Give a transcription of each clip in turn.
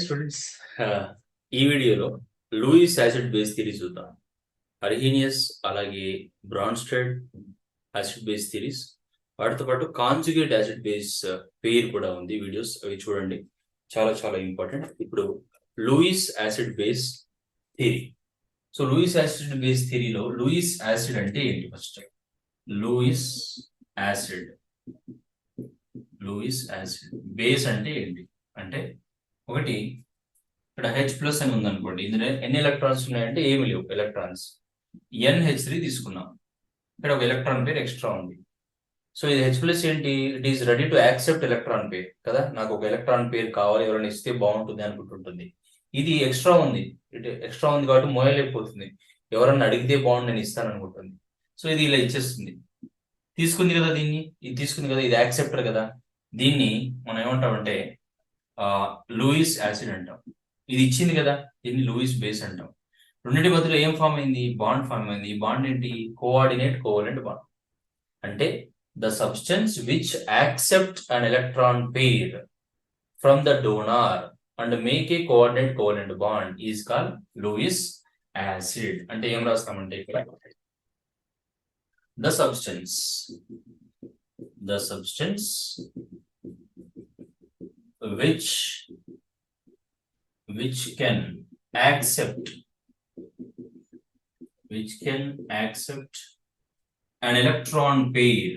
Students, ఈ వీడియోలో Louis acid base theory చూద్దాం. అర్హీనియస్ అలాగే బ్రాన్స్టెడ్ యాసిడ్ బేస్ థియరీస్, వాటితో పాటు కాంజుగేట్ యాసిడ్ బేస్ పేర్ కూడా ఉంది. వీడియోస్ అవి చూడండి, చాలా చాలా ఇంపార్టెంట్. ఇప్పుడు Lewis acid base theory. So Lewis acid base థియరీలో లూయిస్ యాసిడ్ అంటే ఏంటి? First Lewis acid, Lewis acid base అంటే ఏంటి అంటే, ఒకటి ఇక్కడ H+ అని ఉందనుకోండి, ఇందులో ఎన్ని ఎలక్ట్రాన్స్ ఉన్నాయంటే ఏమి లేవు ఎలక్ట్రాన్స్. NH3 తీసుకున్నాం, ఇక్కడ ఒక ఎలక్ట్రాన్ పేర్ ఎక్స్ట్రా ఉంది. సో ఇది H+ ఏంటి? It is ready to accept electron pair కదా. నాకు ఒక ఎలక్ట్రాన్ పేర్ కావాలి, ఎవరైనా ఇస్తే బాగుంటుంది అనుకుంటుంటుంది. ఇది ఎక్స్ట్రా ఉంది, ఎక్స్ట్రా ఉంది కాబట్టి మోయలేకపోతుంది. ఎవరన్నా అడిగితే బాగుండి నేను ఇస్తాను అనుకుంటుంది. సో ఇది ఇలా ఇచ్చేస్తుంది. తీసుకుంది కదా, ఇది తీసుకుంది కదా, ఇది యాక్సెప్టర్ కదా. దీన్ని మనం ఏమంటామంటే లూయిస్ యాసిడ్ అంటాం. ఇది ఇచ్చింది కదా, దీన్ని లూయిస్ బేస్ అంటాం. రెండింటి మధ్యలో ఏం ఫామ్ అయింది? బాండ్ ఫామ్ అయింది. ఈ బాండ్ ఏంటి? Coordinate covalent bond. అంటే the substance which accept an electron pair from the donor and make a coordinate covalent bond is called Lewis acid. అంటే ఏం రాస్తామంటే ఇక్కడ the substance which can accept an electron pair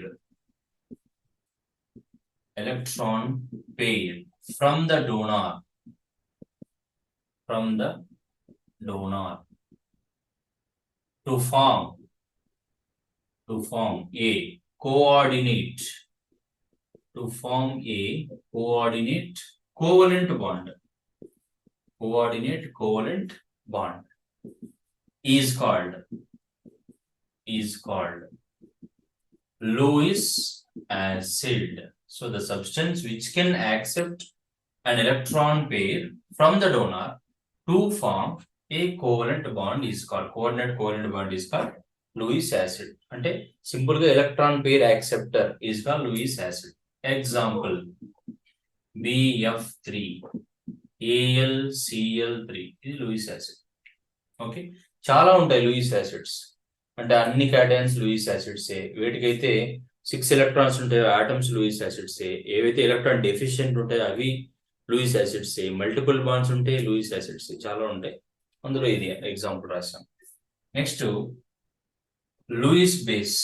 from the donor to form a coordinate covalent bond is called Lewis acid. So the substance which can accept an electron pair from the donor to form a covalent bond is called Lewis acid. అంటే simple గా electron pair acceptor is called Lewis acid. Example BF3 AlCl3, ఇది Lewis acid. Okay, చాలా ఉంటాయి Louis acids. అంటే అన్ని cations Lewis యాసిడ్సే. వీటికైతే 6 electrons ఉంటాయో ఆటమ్స్ లూయిస్ యాసిడ్సే. ఏవైతే ఎలక్ట్రాన్ డెఫిషియెంట్ ఉంటాయో అవి లూయిస్ యాసిడ్సే. మల్టిపుల్ బాండ్స్ ఉంటే లూయిస్ యాసిడ్సే, చాలా ఉంటాయి. అందులో ఇది ఎగ్జాంపుల్ రాసాం. Next Lewis base.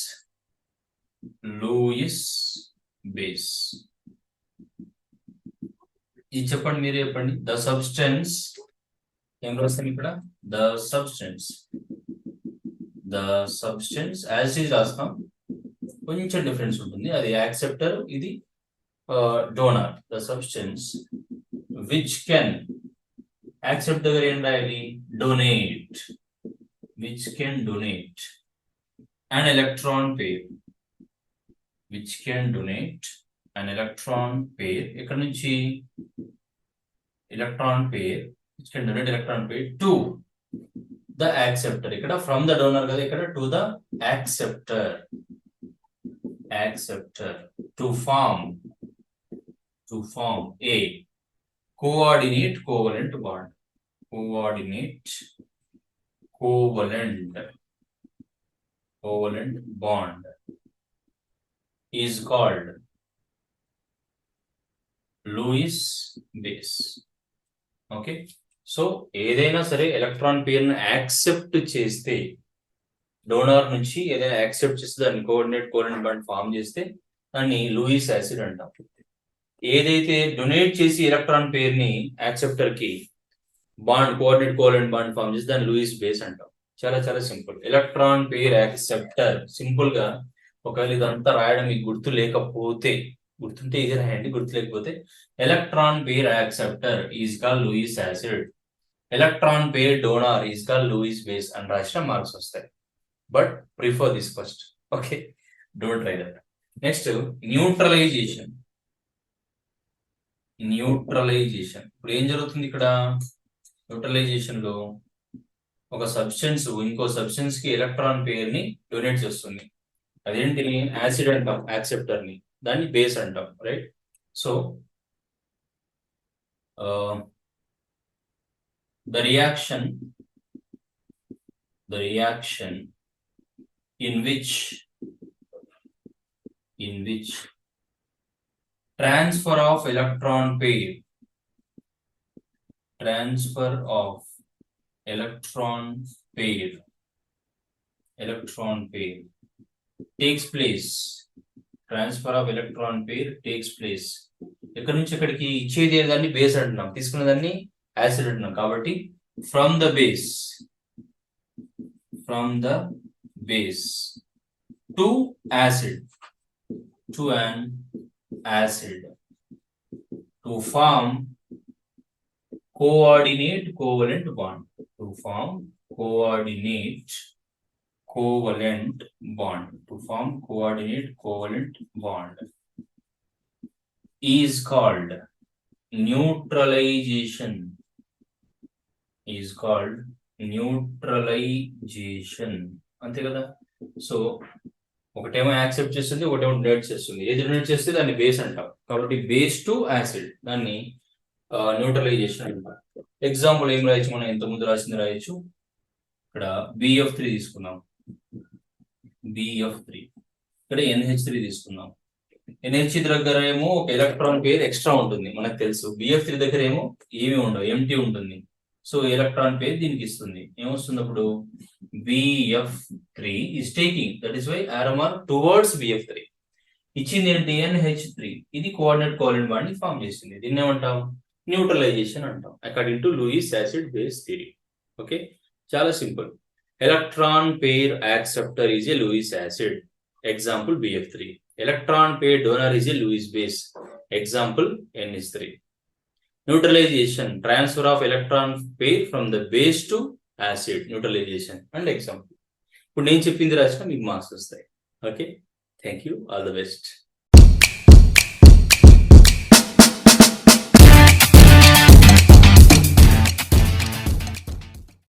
ఇది చెప్పండి, మీరే చెప్పండి. ద సబ్స్టెన్స్, ఏం రాస్తాం ఇక్కడ? ద సబ్స్టెన్స్ యాజ్ ఇస్ రాస్తాం, కొంచెం డిఫరెన్స్ ఉంటుంది. అది యాక్సెప్టర్, ఇది donor. The substance which can, accept దగ్గర ఏం రాయాలి? Donate, which can donate an electron pair, ఇక్కడ నుంచి electron pair which can donate electron pair to the acceptor. ఇక్కడ from the donor కదా, ఇక్కడ to the acceptor to form a coordinate covalent bond is called Lewis base. Okay, so ఏదైనా సరే electron pair ను accept చేస్తే, donor నుంచి ఏదైనా accept చేస్తే దాన్ని కోఆర్డినేట్ కోవలెంట్ బాండ్ ఫామ్ చేస్తే దాన్ని లూయిస్ యాసిడ్ అంటాం. ఏదైతే డొనేట్ చేసి ఎలక్ట్రాన్ పేర్ ని యాక్సెప్టర్ కి కోఆర్డినేట్ కోవలెంట్ బాండ్ ఫామ్ చేస్తే దాన్ని లూయిస్ బేస్ అంటాం. చాలా చాలా simple. Electron pair acceptor, simple గా ఒకవేళ ఇదంతా రాయడం మీకు గుర్తు లేకపోతే, గుర్తుంటే ఇది రాయండి, గుర్తు లేకపోతే electron pair acceptor is called Lewis acid, electron pair donor is called Lewis base అని రాసిన మార్క్స్ వస్తాయి. But prefer this first. Okay, don't try that. Next neutralization. ఇప్పుడు ఏం జరుగుతుంది ఇక్కడ? న్యూట్రలైజేషన్ లో ఒక సబ్స్టెన్స్ ఇంకో సబ్స్టెన్స్ కి ఎలక్ట్రాన్ పేర్ ని డొనేట్ చేస్తుంది. అదేంటి? యాసిడ్ అంటాం యాక్సెప్టర్ ని, దాన్ని బేస్ అంటాం, right? So the reaction in which transfer of electron pair takes place. Transfer of electron pair takes place. ఎక్కడి నుంచి ఎక్కడికి ఇచ్చేది దాన్ని బేస్ అంటున్నాం, తీసుకున్న దాన్ని యాసిడ్ అంటున్నాం. కాబట్టి from the base to acid to an acid to form coordinate covalent bond. To form coordinate covalent bond is called neutralization. అంతే కదా. సో ఒకటేమో యాక్సెప్ట్ చేస్తుంది, ఒకటేమో డొనేట్ చేస్తుంది. ఏది డొనేట్ చేస్తే దాన్ని బేస్ అంటాం. కాబట్టి బేస్ టు యాసిడ్ దాన్ని న్యూట్రలైజేషన్ అంటాం. ఎగ్జాంపుల్ ఏం రాయొచ్చు, మనం ఇంతకుముందు రాసింది రాయొచ్చు. ఇక్కడ BF3 తీసుకున్నాం, BF3. ఇక్కడ NH3 తీసుకున్నాం. NH దగ్గర ఏమో ఒక ఎలక్ట్రాన్ పేర్ ఎక్స్ట్రా ఉంటుంది, మనకు తెలుసు. BF3 దగ్గర ఏమో ఏమి ఉండవు, ఎంటీ ఉంటుంది. సో ఎలక్ట్రాన్ పేర్ దీనికి ఇస్తుంది. ఏమొస్తుంది అప్పుడు? BF3 is taking, that is why arrow mark towards BF3. ఇచ్చింది ఏంటి? NH3. ఇది కోఆర్డినేట్ కోవలెంట్ బాండ్ ని ఫామ్ చేసింది. దీన్ని ఏమంటాం? న్యూట్రలైజేషన్ అంటాం, according to Lewis acid base theory. Okay, చాలా simple. Electron pair acceptor is a Lewis acid, example BF3. Electron pair donor is a Lewis base, example NH3. Neutralization, transfer of electron pair from the base to acid, neutralization and example. ఇప్పుడు నేను చెప్పింది రాసిన మీకు marks వస్తాయి. Okay, thank you, all the best.